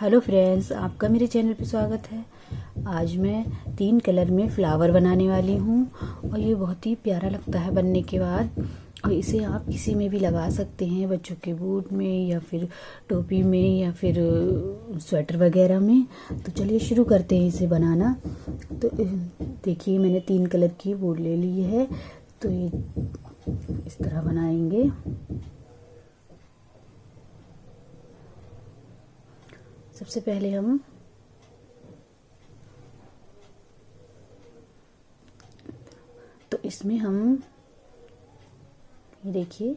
Hello friends, आपका मेरे channel पे स्वागत है। आज मैं 3 कलर में फ्लावर बनाने वाली हूँ और ये बहुत ही प्यारा लगता है बनने के बाद। और इसे आप किसी में भी लगा सकते हैं, बच्चों के बूट में या फिर टोपी में या फिर स्वेटर वगैरह में। तो चलिए शुरू करते हैं इसे बनाना। तो देखिए, मैंने 3 कलर की वुड ले ली है। तो ये इस तरह बनाएंगे। सबसे पहले हम तो इसमें हम ये देखिए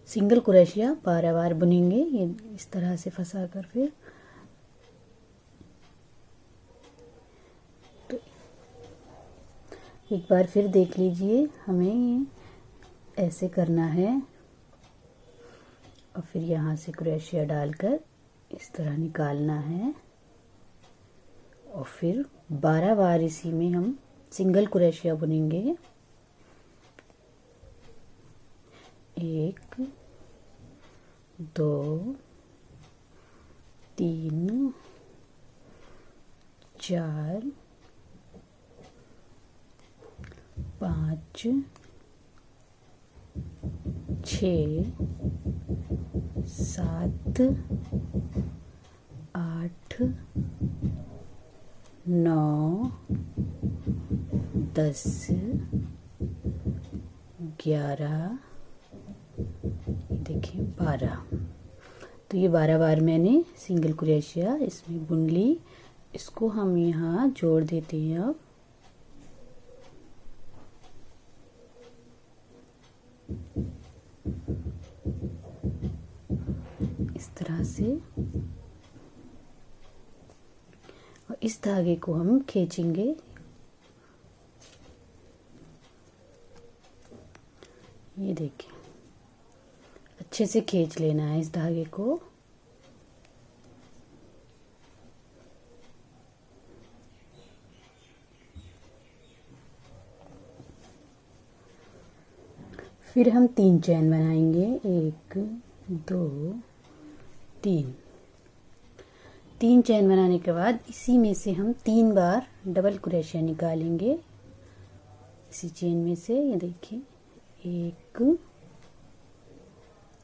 सिंगल क्रोशिया 12 बार बुनेंगे। ये इस तरह से फंसा कर फिर तो एक बार फिर देख लीजिए, हमें ऐसे करना है और फिर यहाँ से क्रोशिया डालकर इस तरह निकालना है और फिर 12 बार इसी में हम सिंगल क्रोशिया बुनेंगे। 1 2 3 4 5 6 7 8 9 10 11 देखिए 12। तो ये 12 बार मैंने सिंगल क्रोशिया इसमें बुन ली। इसको हम यहाँ जोड़ देते हैं। अब इस तरह से और इस धागे को हम खींचेंगे। ये देखिए, अच्छे से खींच लेना है इस धागे को। फिर हम 3 चैन बनाएंगे। 1 2 3 चैन बनाने के बाद इसी में से हम 3 बार डबल क्रोशिया निकालेंगे। इसी चेन में से ये देखिए, 1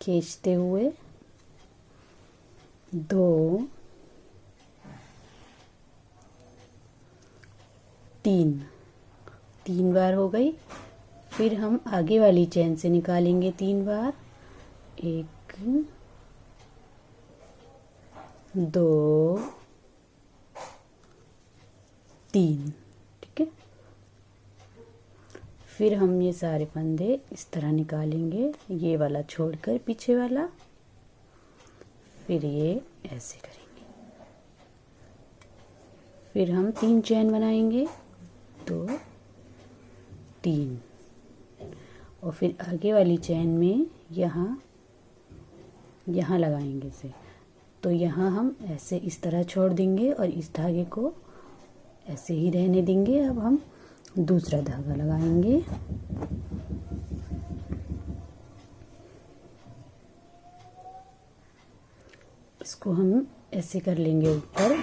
खींचते हुए, 2 3 बार हो गई। फिर हम आगे वाली चैन से निकालेंगे 3 बार। 1 2 3, ठीक है। फिर हम ये सारे फंदे इस तरह निकालेंगे, ये वाला छोड़कर पीछे वाला। फिर ये ऐसे करेंगे। फिर हम 3 चैन बनाएंगे, 2 3 और फिर आगे वाली चैन में यहाँ लगाएंगे इसे। तो यहाँ हम ऐसे इस तरह छोड़ देंगे और इस धागे को ऐसे ही रहने देंगे। अब हम दूसरा धागा लगाएंगे। इसको हम ऐसे कर लेंगे ऊपर।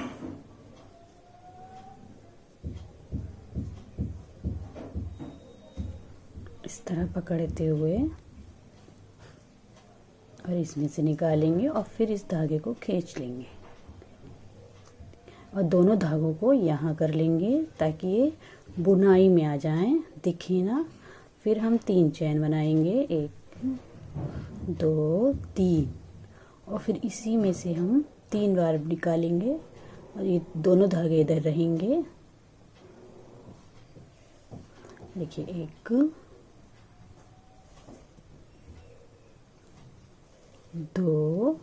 इस तरह पकड़ते हुए और इसमें से निकालेंगे और फिर इस धागे को खींच लेंगे और दोनों धागों को यहाँ कर लेंगे ताकि ये बुनाई में आ जाएं, दिखे ना। फिर हम 3 चैन बनाएंगे। 1 2 3 और फिर इसी में से हम 3 बार निकालेंगे और ये दोनों धागे इधर रहेंगे। देखिए, 1 2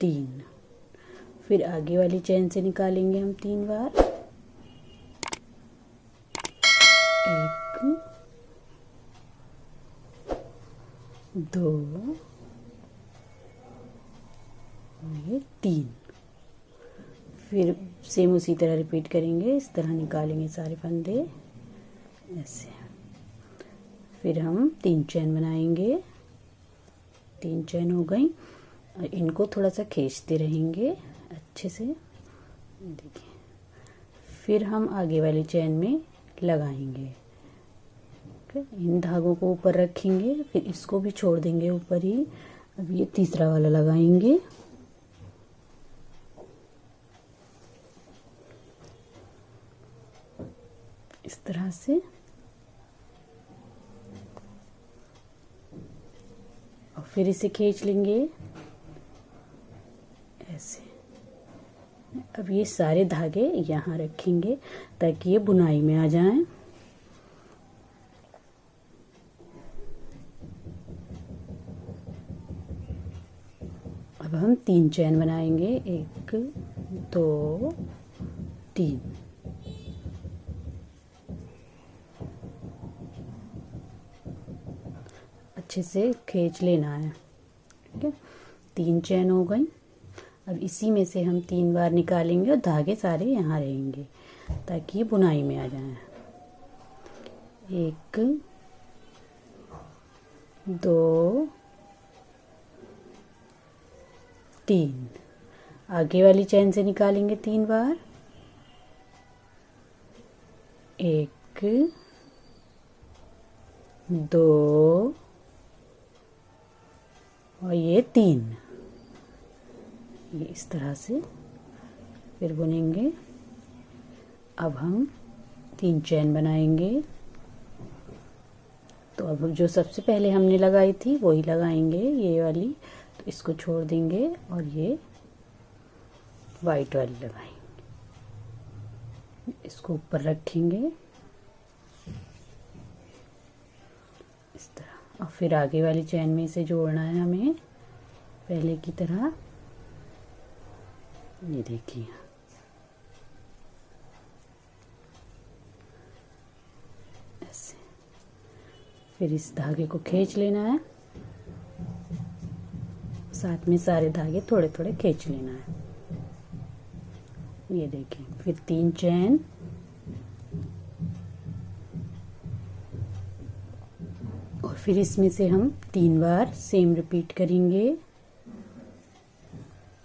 3। फिर आगे वाली चैन से निकालेंगे हम 3 बार। 1 2 ये 3। फिर सेम उसी तरह रिपीट करेंगे। इस तरह निकालेंगे सारे फंदे ऐसे। फिर हम 3 चैन बनाएंगे। 3 चैन हो गई। और इनको थोड़ा सा खींचते रहेंगे अच्छे से, देखिए। फिर हम आगे वाली चैन में लगाएंगे। इन धागों को ऊपर रखेंगे, फिर इसको भी छोड़ देंगे ऊपर ही। अब ये तीसरा वाला लगाएंगे। इस तरह से, और फिर इसे खींच लेंगे ऐसे। अब ये सारे धागे यहाँ रखेंगे ताकि ये बुनाई में आ जाएं। अब हम 3 चैन बनाएंगे, 1 2 3। अच्छे से खींच लेना है, ठीक है। 3 चैन हो गई। अब इसी में से हम 3 बार निकालेंगे और धागे सारे यहाँ रहेंगे ताकि ये बुनाई में आ जाए। 1 2 3। आगे वाली चैन से निकालेंगे 3 बार, 1 2 और ये 3। ये इस तरह से फिर बुनेंगे। अब हम 3 चैन बनाएंगे। तो अब जो सबसे पहले हमने लगाई थी वही लगाएंगे, ये वाली। तो इसको छोड़ देंगे और ये वाइट वाली लगाएंगे। इसको ऊपर रखेंगे इस तरह, और फिर आगे वाली चैन में इसे जोड़ना है हमें पहले की तरह। ये देखिए, ऐसे। फिर इस धागे को खींच लेना है, साथ में सारे धागे थोड़े थोड़े खींच लेना है। ये देखिए, फिर 3 चैन, और फिर इसमें से हम 3 बार सेम रिपीट करेंगे,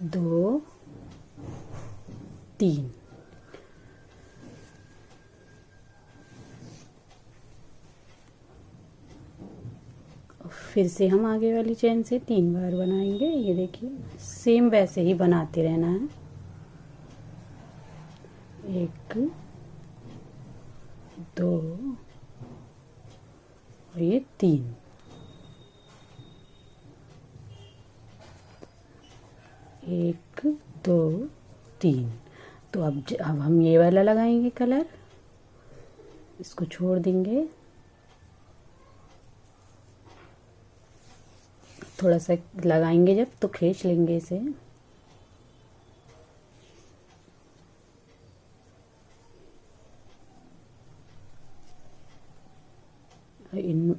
2 3। और फिर से हम आगे वाली चैन से 3 बार बनाएंगे। ये देखिए, सेम वैसे ही बनाते रहना है। 1 2 और ये 3। 1 2 3। तो अब हम ये वाला लगाएंगे कलर, इसको छोड़ देंगे। थोड़ा सा लगाएंगे जब तो खींच लेंगे इसे।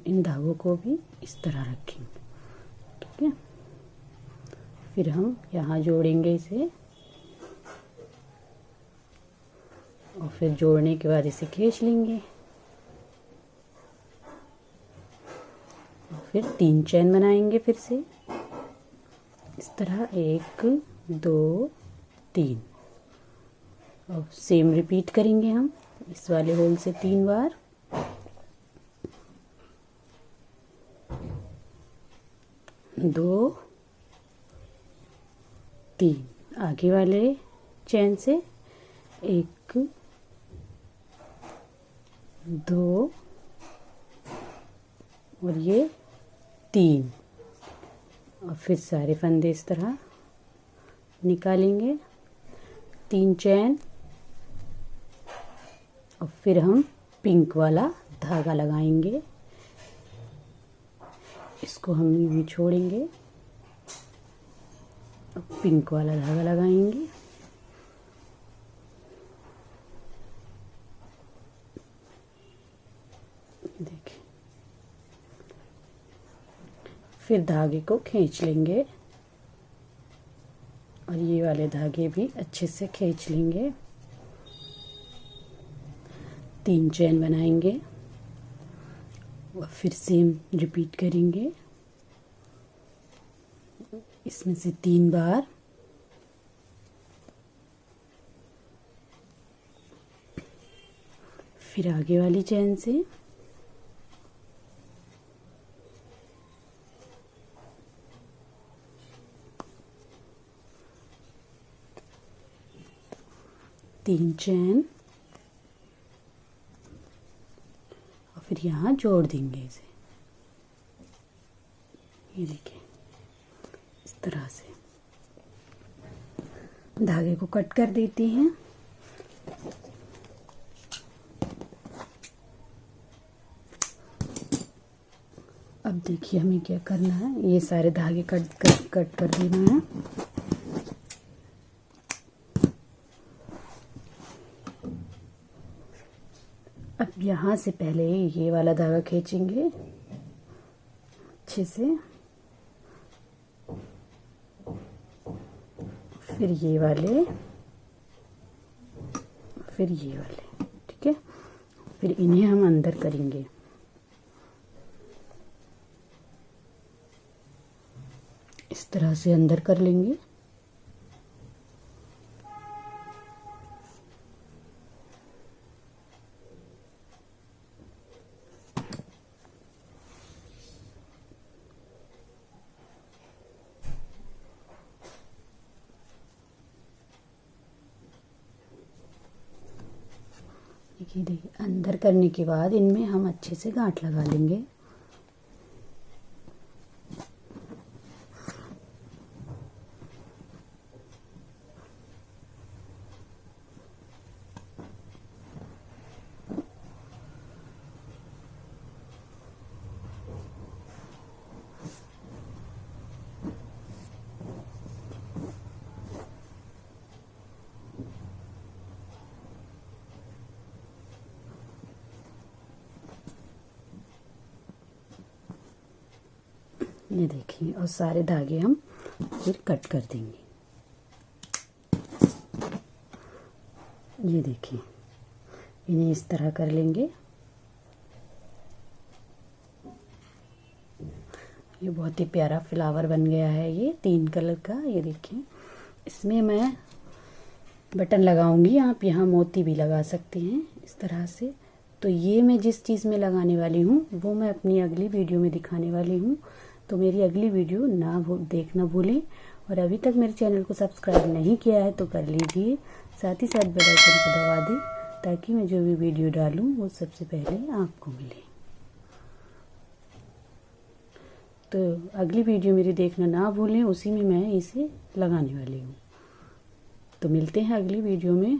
इन धागों को भी इस तरह रखेंगे, ठीक है। फिर हम यहाँ जोड़ेंगे इसे, और फिर जोड़ने के बाद इसे खींच लेंगे। और फिर 3 चैन बनाएंगे फिर से इस तरह, 1 2 3। और सेम रिपीट करेंगे हम इस वाले होल से 3 बार। 2 3। आगे वाले चैन से 1 2 और ये 3। और फिर सारे फंदे इस तरह निकालेंगे, 3 चैन, और फिर हम पिंक वाला धागा लगाएंगे। इसको हम यूं छोड़ेंगे और पिंक वाला धागा लगाएंगे। देखिए, फिर धागे को खींच लेंगे और ये वाले धागे भी अच्छे से खींच लेंगे। 3 चैन बनाएंगे और फिर सेम रिपीट करेंगे। इसमें से 3 बार फिर आगे वाली चैन से तीन चैन और फिर यहाँ जोड़ देंगे इसे। ये देखिए इस तरह से धागे को कट कर देते हैं। अब देखिए हमें क्या करना है, ये सारे धागे कट कर देना है। अब यहाँ से पहले ये वाला धागा खींचेंगे अच्छे से, फिर ये वाले, फिर ये वाले, ठीक है। फिर इन्हें हम अंदर करेंगे। इस तरह से अंदर कर लेंगे। देखिए अंदर करने के बाद इनमें हम अच्छे से गांठ लगा लेंगे। ये देखिए और सारे धागे हम फिर कट कर देंगे। ये देखिए इन्हें इस तरह कर लेंगे। ये बहुत ही प्यारा फ्लावर बन गया है, ये 3 कलर का। ये देखिए इसमें मैं बटन लगाऊंगी, आप यहाँ मोती भी लगा सकते हैं इस तरह से। तो ये मैं जिस चीज़ में लगाने वाली हूँ वो मैं अपनी अगली वीडियो में दिखाने वाली हूँ। तो मेरी अगली वीडियो देखना भूलें। और अभी तक मेरे चैनल को सब्सक्राइब नहीं किया है तो कर लीजिए, साथ ही साथ बेल आइकन को दबा दें ताकि मैं जो भी वीडियो डालूँ वो सबसे पहले आपको मिले। तो अगली वीडियो मेरी देखना ना भूलें, उसी में मैं इसे लगाने वाली हूँ। तो मिलते हैं अगली वीडियो में।